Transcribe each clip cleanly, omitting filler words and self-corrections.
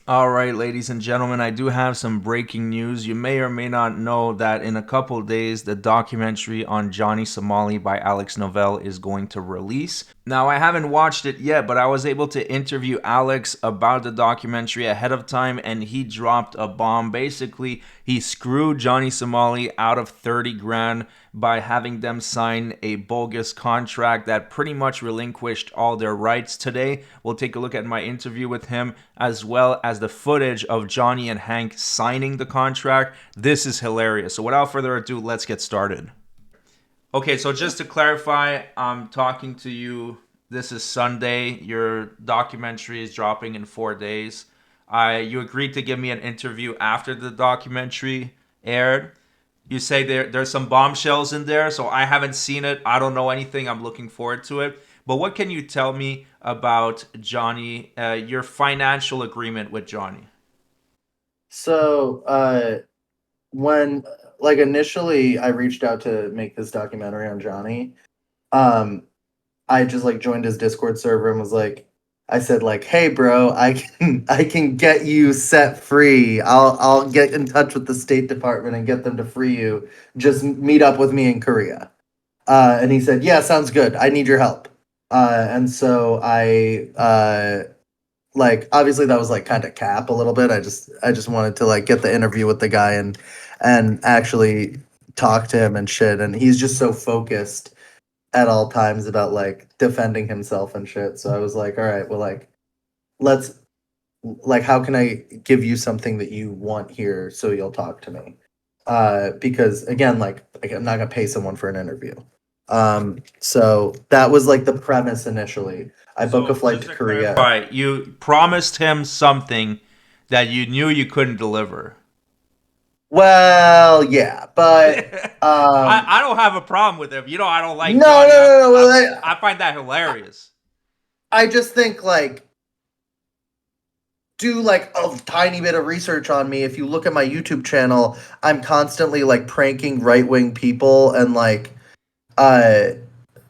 All right, ladies and gentlemen, I do have some breaking news. You may or may not know that in a couple days, the documentary on Johnny Somali by Alex Novell is going to release. Now, I haven't watched it yet, but I was able to interview Alex about the documentary ahead of time, and he dropped a bomb. Basically, he screwed Johnny Somali out of 30 grand by having them sign a bogus contract that pretty much relinquished all their rights. Today, we'll take a look at my interview with him as well as the footage of Johnny and Hank signing the contract. This is hilarious. So, without further ado, let's get started. Okay, so just to clarify, I'm talking to you. This is Sunday. Your documentary is dropping in 4 days. You agreed to give me an interview after the documentary aired. You say there's some bombshells in there, so I haven't seen it. I don't know anything. I'm looking forward to it. But what can you tell me about Johnny? Your financial agreement with Johnny? So, when like initially I reached out to make this documentary on Johnny, um, I just like joined his Discord server and was like, I said like, "Hey, bro, I can get you set free. I'll get in touch with the State Department and get them to free you. Just meet up with me in Korea." And he said, "Yeah, sounds good. I need your help." And so I like obviously that was like kind of cap a little bit. I just wanted to like get the interview with the guy and actually talk to him and shit. And he's just so focused at all times about like defending himself and shit. So I was like, all right, well, like let's like how can I give you something that you want here so you'll talk to me? Because again, like I'm not gonna pay someone for an interview. So that was like the premise initially. I book a So flight just to to Korea. clarify, you promised him something that you knew you couldn't deliver. Well, yeah, but I don't have a problem with him. You know I don't like no, no, Johnny. no, no. Well, I find that hilarious. I just think like do like a tiny bit of research on me. If you look at my YouTube channel, I'm constantly like pranking right wing people and uh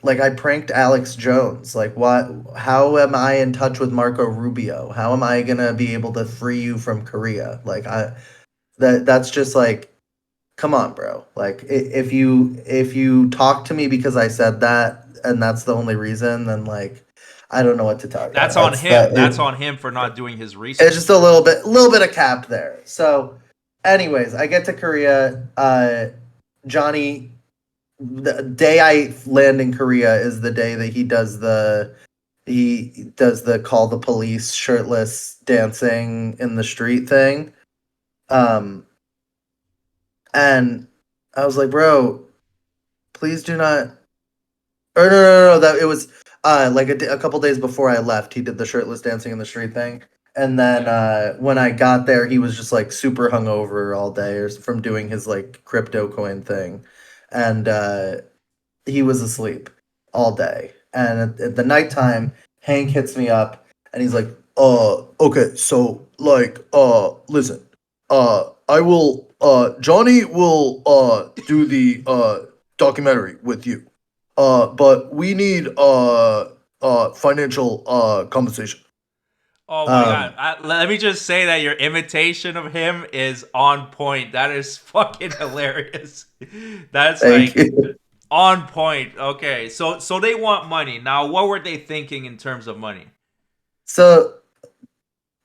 like I pranked Alex Jones. Like what? How am I in touch with Marco Rubio? How am I gonna be able to free you from Korea? Like that's just like come on, bro. Like if you talk to me because I said that and that's the only reason, then like I don't know what to tell you. That's on That's him. that That's on him for not doing his it's just research. a little bit of cap there. So anyways, I get to Korea. Johnny, the day I land in Korea is the day that he does the call the police shirtless dancing in the street thing. Um and I was like, bro, please do not. Or no, that it was like a couple days before I left. He did the shirtless dancing in the street thing, and then Yeah. when I got there, he was just like super hungover all day or from doing his like crypto coin thing, and he was asleep all day. And at the nighttime, Hank hits me up and he's like, okay, so like, listen, I will, Johnny will, do the, documentary with you. But we need, financial, compensation. Oh my god. Um, Let me just say that your imitation of him is on point. That is fucking hilarious. That's thank like you. on point. Okay. So they want money. Now, what were they thinking in terms of money? So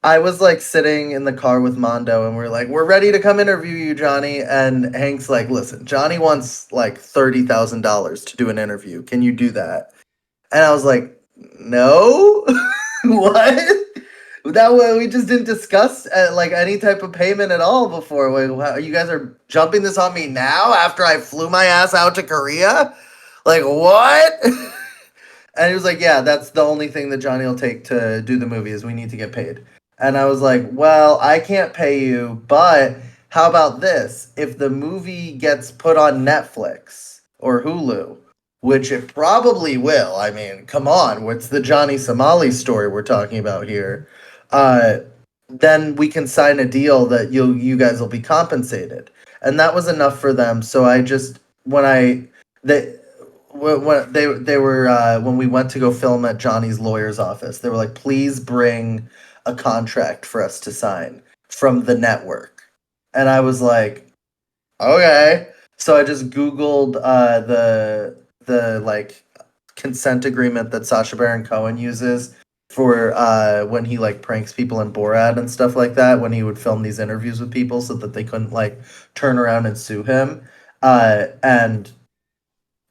I was like sitting in the car with Mondo and we're like, we're ready to come interview you, Johnny. And Hank's like, listen, Johnny wants like $30,000 to do an interview. Can you do that? And I was like, no. What? That way we just didn't discuss like any type of payment at all before. Wait, you guys are jumping this on me now after I flew my ass out to Korea? Like what? And he was like, "Yeah, that's the only thing that Johnny will take to do the movie is we need to get paid." And I was like, "Well, I can't pay you, but how about this? If the movie gets put on Netflix or Hulu, which it probably will. I mean, come on, what's the Johnny Somali story we're talking about here? Uh, then we can sign a deal that you guys will be compensated." And that was enough for them. So I just when I they when they were when we went to go film at Johnny's lawyer's office, they were like, "Please bring a contract for us to sign from the network. And I was like, okay. So I just Googled the like consent agreement that Sacha Baron Cohen uses for when he like pranks people in Borat and stuff like that, when he would film these interviews with people so that they couldn't like turn around and sue him. And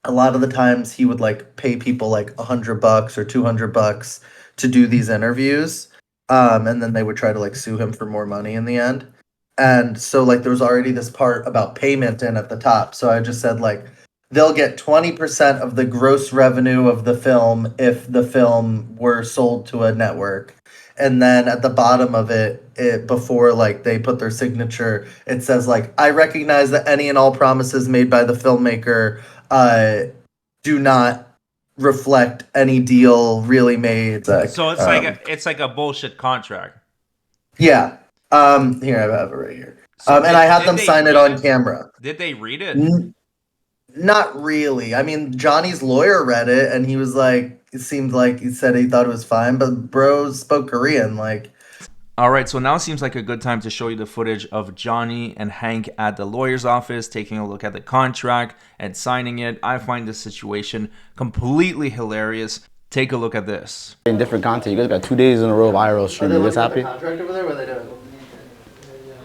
a lot of the times he would like pay people like $100 or $200 to do these interviews. And then they would try to like sue him for more money in the end. And so like there was already this part about payment in at the top. So I just said like they'll get 20% of the gross revenue of the film if the film were sold to a network. And then at the bottom of it before like they put their signature, it says like I recognize that any and all promises made by the filmmaker do not reflect any deal really made. So it's like a bullshit contract. Yeah. Here I have it right here. So And I had them they sign it read on camera. Did they read it? Not really. I mean, Johnny's lawyer read it, and he was like, it seemed like he said he thought it was fine, but bro spoke Korean, like. All right, so now seems like a good time to show you the footage of Johnny and Hank at the lawyer's office, taking a look at the contract and signing it. I find this situation completely hilarious. Take a look at this. In different content, you guys got 2 days in a row of IRL stream. You guys happy? Contract over there? What are they doing?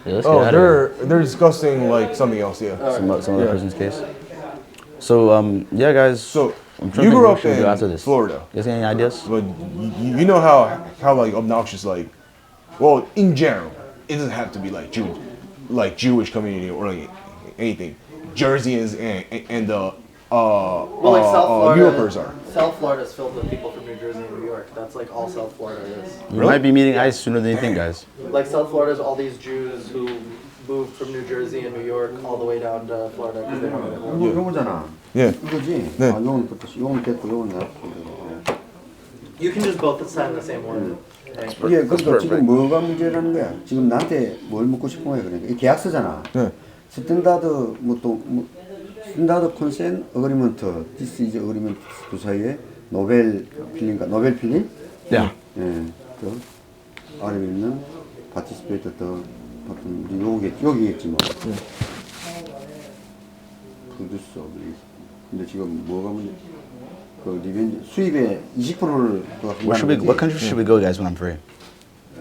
Yeah, let's get out of here. They're discussing like something else, yeah. Some other person's case. So yeah, guys. So I'm trying you to think grew what up we should do in after this. Florida, You guys got any ideas? but you know how like obnoxious like, well, in general, it doesn't have to be like Jewish community or like anything. Jerseyans and the Well, like South Florida. New Yorkers are. South Florida is filled with people from New Jersey and New York. That's like all South Florida is. You might be meeting ICE sooner than you think, guys. Like South Florida is all these Jews who moved from New Jersey and New York all the way down to Florida because they wanted to move. 이거 해보잖아. Yeah. 이거지? 네. 아, 요건 됐고, 요건 놨고. You can just both sign the same word. 이게 그러니까 지금 뭐가 문제라는 거야? 지금 나한테 뭘 묻고 싶은 거야? 그러니까 이 계약서잖아. 네. 스탠다드 스탠다드 컨센 어그리먼트, 디스 이즈 어그리먼트 그 사이에 노벨 필링? Yeah. 예. 그 아래 있는 파티시페이터 더 어떤 여기겠지 뭐. 프로듀서 근데 지금 뭐가 문제? 그 리벤지 수입의 20%를 What country should we go, guys, when I'm free?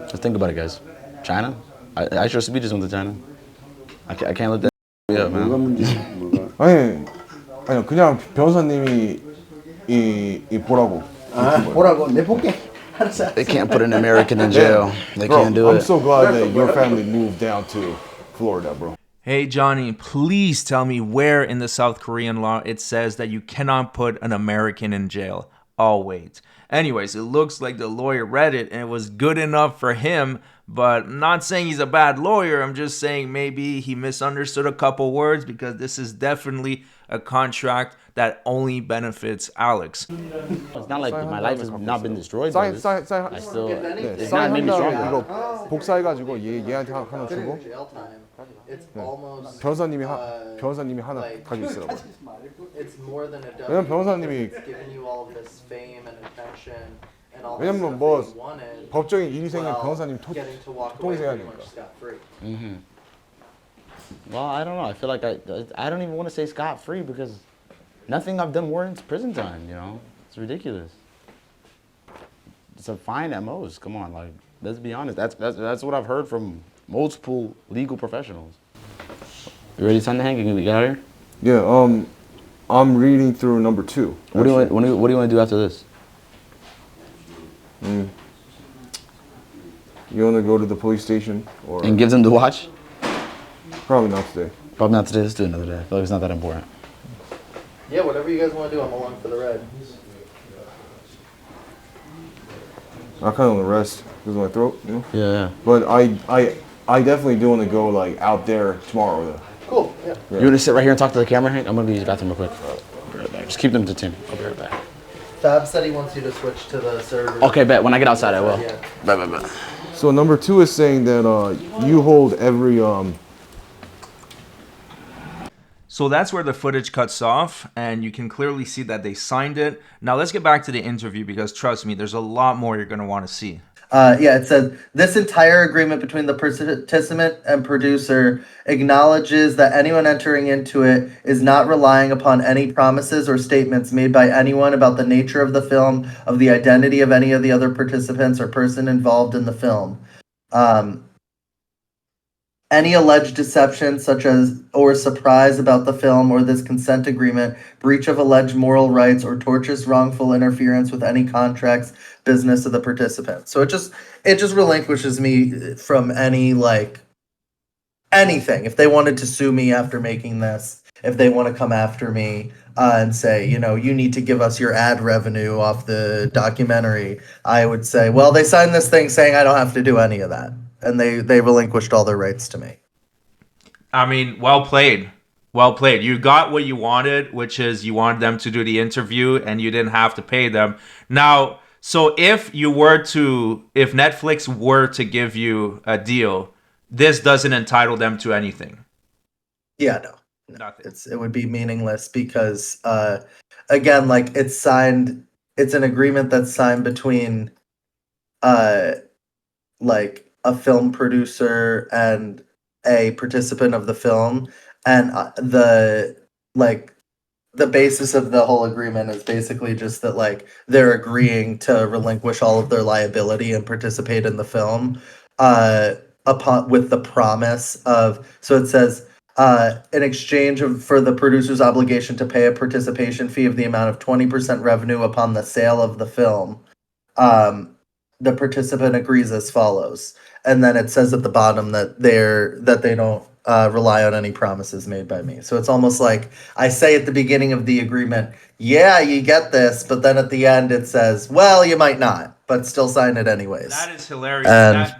Just think about it, guys. China? I sure we just went to China. I can't let that up, 뭐가 man. 문제? 뭐가? 아니 그냥 변호사님이 이 보라고. 보라고 내 볼게. They can't put an American in jail. They Bro, can't do I'm it. so glad that your family moved down to Florida, bro. Hey, Johnny, please tell me where in the South Korean law it says that you cannot put an American in jail. I'll wait. Anyways, it looks like the lawyer read it and it was good enough for him, but I'm not saying he's a bad lawyer. I'm just saying maybe he misunderstood a couple words because this is definitely a contract that only benefits Alex. It's not like my life has not been destroyed by this. I still, it's not made me 사인한다고 stronger. 이거 복사해가지고 얘한테 하나 주고 Jail time. It's almost 변호사님이 하나 가지고 있으라고. it's more than a double. 왜냐면 변호사님이 It's giving you all of this fame and attention and all this 왜냐면 stuff 뭐 that you wanted. 법적인 일이 생기면 while 변호사님 getting to walk away 통해야 pretty 되니까. much scot-free. Well, I don't know. I feel like I don't even want to say scot-free because nothing I've done warrants prison time, you know? It's ridiculous. It's a fine at most. Come on, like, let's be honest. That's what I've heard from multiple legal professionals. You ready to sign the hand? Can we get out of here? Yeah, I'm reading through number 2. What do you want to do after this? You want to go to the police station or And give them the watch? probably not today. Probably not today. Let's do another day. I feel like it's not that important. Yeah, whatever you guys want to do, I'm along for the ride. I kind of want to rest because of my throat, you know. Yeah. But I definitely do want to go like out there tomorrow though. Cool, yeah. You want to sit right here and talk to the camera, Hank? I'm going to use the bathroom real quick. I'll be right back. Just keep them to 10. I'll be right back. Fab said he wants you to switch to the server. Okay, bet. When I get outside, I will. Yeah. Bet. So number 2 is saying that you hold every So that's where the footage cuts off, and you can clearly see that they signed it. Now let's get back to the interview because trust me, there's a lot more you're going to want to see. Yeah, it says this entire agreement between the participant and producer acknowledges that anyone entering into it is not relying upon any promises or statements made by anyone about the nature of the film, of the identity of any of the other participants or person involved in the film. Um, any alleged deception, such as or surprise about the film or this consent agreement, breach of alleged moral rights, or tortious wrongful interference with any contracts, business of the participant. So it just relinquishes me from any like anything. If they wanted to sue me after making this, if they want to come after me and say, you need to give us your ad revenue off the documentary, I would say, well, they signed this thing saying I don't have to do any of that, and they relinquished all their rights to me. I mean, well played. Well played. You got what you wanted, which is you wanted them to do the interview and you didn't have to pay them. Now, so if Netflix were to give you a deal, this doesn't entitle them to anything. Yeah, no. Nothing. It would be meaningless because again, like it's an agreement that's signed between like a film producer and a participant of the film, and the basis of the whole agreement is basically just that like they're agreeing to relinquish all of their liability and participate in the film upon with the promise of, so it says in exchange for the producer's obligation to pay a participation fee of the amount of 20% revenue upon the sale of the film, the participant agrees as follows. And then it says at the bottom that they don't rely on any promises made by me. So it's almost like I say at the beginning of the agreement, yeah, you get this, but then at the end it says, well, you might not, but still sign it anyways. That is hilarious.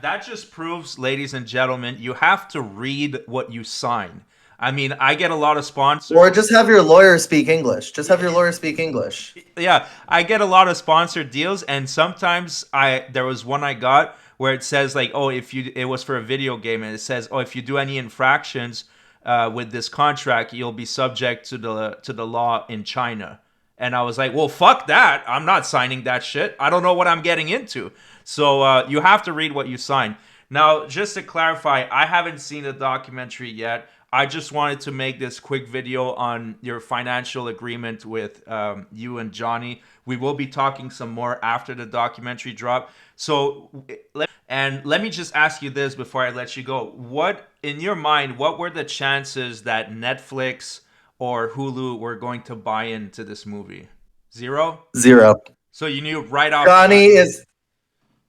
That just proves, ladies and gentlemen, you have to read what you sign. I mean, I get a lot of sponsors. Or just have your lawyer speak English. Just have your lawyer speak English. Yeah, I get a lot of sponsored deals, and sometimes there was one I got where it says like, oh, it was for a video game, and it says, oh, if you do any infractions with this contract, you'll be subject to the law in China. And I was like, well, fuck that. I'm not signing that shit. I don't know what I'm getting into. So you have to read what you sign. Now, just to clarify, I haven't seen the documentary yet. I just wanted to make this quick video on your financial agreement with you and Johnny. We will be talking some more after the documentary drop. So, let me just ask you this before I let you go. What, in your mind, what were the chances that Netflix or Hulu were going to buy into this movie? Zero? Zero. So you knew right off.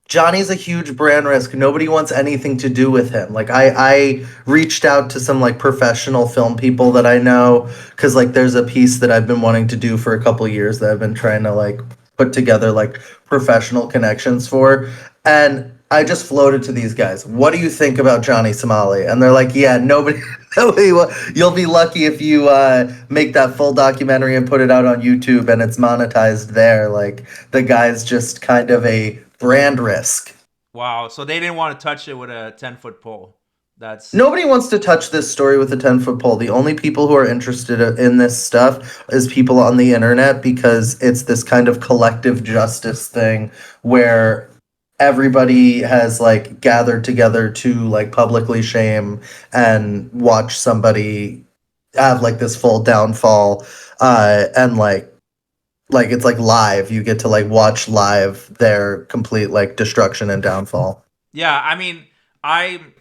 Johnny's a huge brand risk. Nobody wants anything to do with him. Like I reached out to some like professional film people that I know, because like there's a piece that I've been wanting to do for a couple of years that I've been trying to like put together like professional connections for. And I just floated to these guys, what do you think about Johnny Somali? And they're like, yeah, nobody you'll be lucky if you make that full documentary and put it out on YouTube and it's monetized there. Like the guy's just kind of a brand risk. Wow, so they didn't want to touch it with a 10-foot pole. Nobody wants to touch this story with a 10-foot pole. The only people who are interested in this stuff is people on the internet, because it's this kind of collective justice thing where everybody has like gathered together to like publicly shame and watch somebody have like this full downfall, and like it's like live. You get to like watch live their complete like destruction and downfall. Yeah, I mean, I'm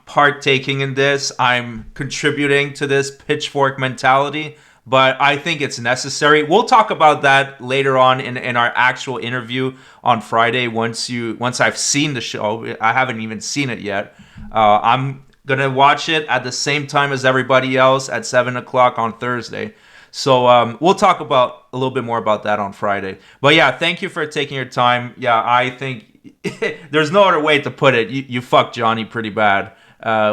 partaking in this. I'm contributing to this pitchfork mentality, but I think it's necessary. We'll talk about that later on in our actual interview on Friday. Once I've seen the show, I haven't even seen it yet. I'm gonna watch it at the same time as everybody else at 7:00 on Thursday. So we'll talk about a little bit more about that on Friday. But yeah, thank you for taking your time. Yeah, I think there's no other way to put it. You fucked Johnny pretty bad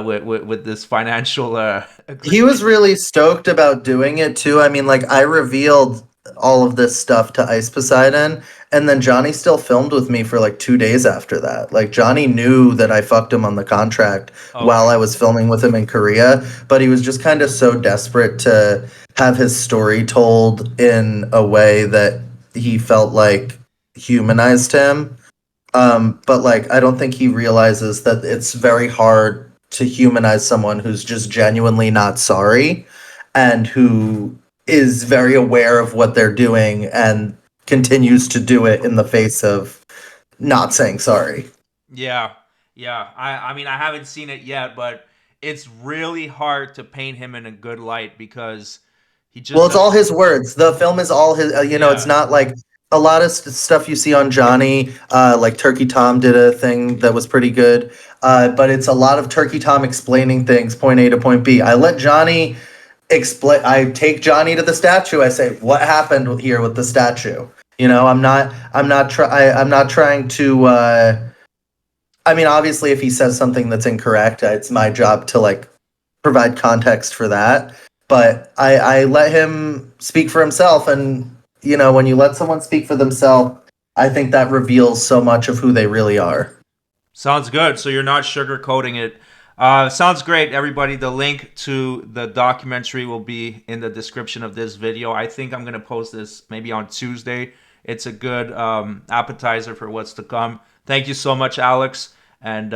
with this financial. He was really stoked about doing it too. I mean, like I revealed all of this stuff to Ice Poseidon, and then Johnny still filmed with me for like 2 days after that. Like Johnny knew that I fucked him on the contract while I was filming with him in Korea, but he was just kind of so desperate to have his story told in a way that he felt like humanized him. But like, I don't think he realizes that it's very hard to humanize someone who's just genuinely not sorry and who is very aware of what they're doing and continues to do it in the face of not saying sorry. Yeah, yeah. I mean, I haven't seen it yet, but it's really hard to paint him in a good light because he Well, just it's all doesn't. his words. The film is all his. It's Yeah, not like a lot of stuff you see on Johnny. Like Turkey Tom did a thing that was pretty good. But it's a lot of Turkey Tom explaining things, point A to point B. I let Johnny explain. I take Johnny to the statue. I say, "What happened here with the statue?" I'm not. I'm not trying to. I mean, obviously, if he says something that's incorrect, it's my job to like provide context for that. But I let him speak for himself, and when you let someone speak for themselves, I think that reveals so much of who they really are. sounds good. So you're not sugarcoating it. Sounds great, everybody. The link to the documentary will be in the description of this video. I think I'm gonna post this maybe on Tuesday. It's a good appetizer for what's to come. Thank you so much, Alex, and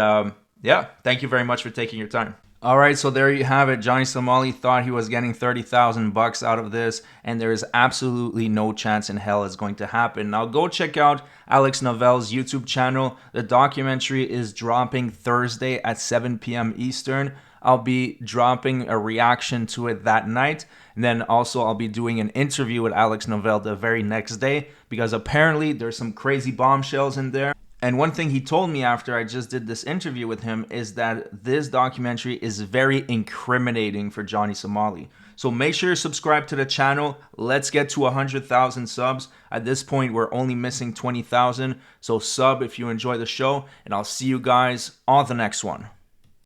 yeah, thank you very much for taking your time. All right, so there you have it. Johnny Somali thought he was getting $30,000 out of this, and there is absolutely no chance in hell it's going to happen. Now, go check out Alex Novel's YouTube channel. The documentary is dropping Thursday at 7 p.m. Eastern. I'll be dropping a reaction to it that night. And then also I'll be doing an interview with Alex Novell the very next day because apparently there's some crazy bombshells in there. And one thing he told me after I just did this interview with him is that this documentary is very incriminating for Johnny Somali. So make sure you subscribe to the channel. Let's get to 100,000 subs. At this point, we're only missing 20,000. So sub if you enjoy the show, and I'll see you guys on the next one.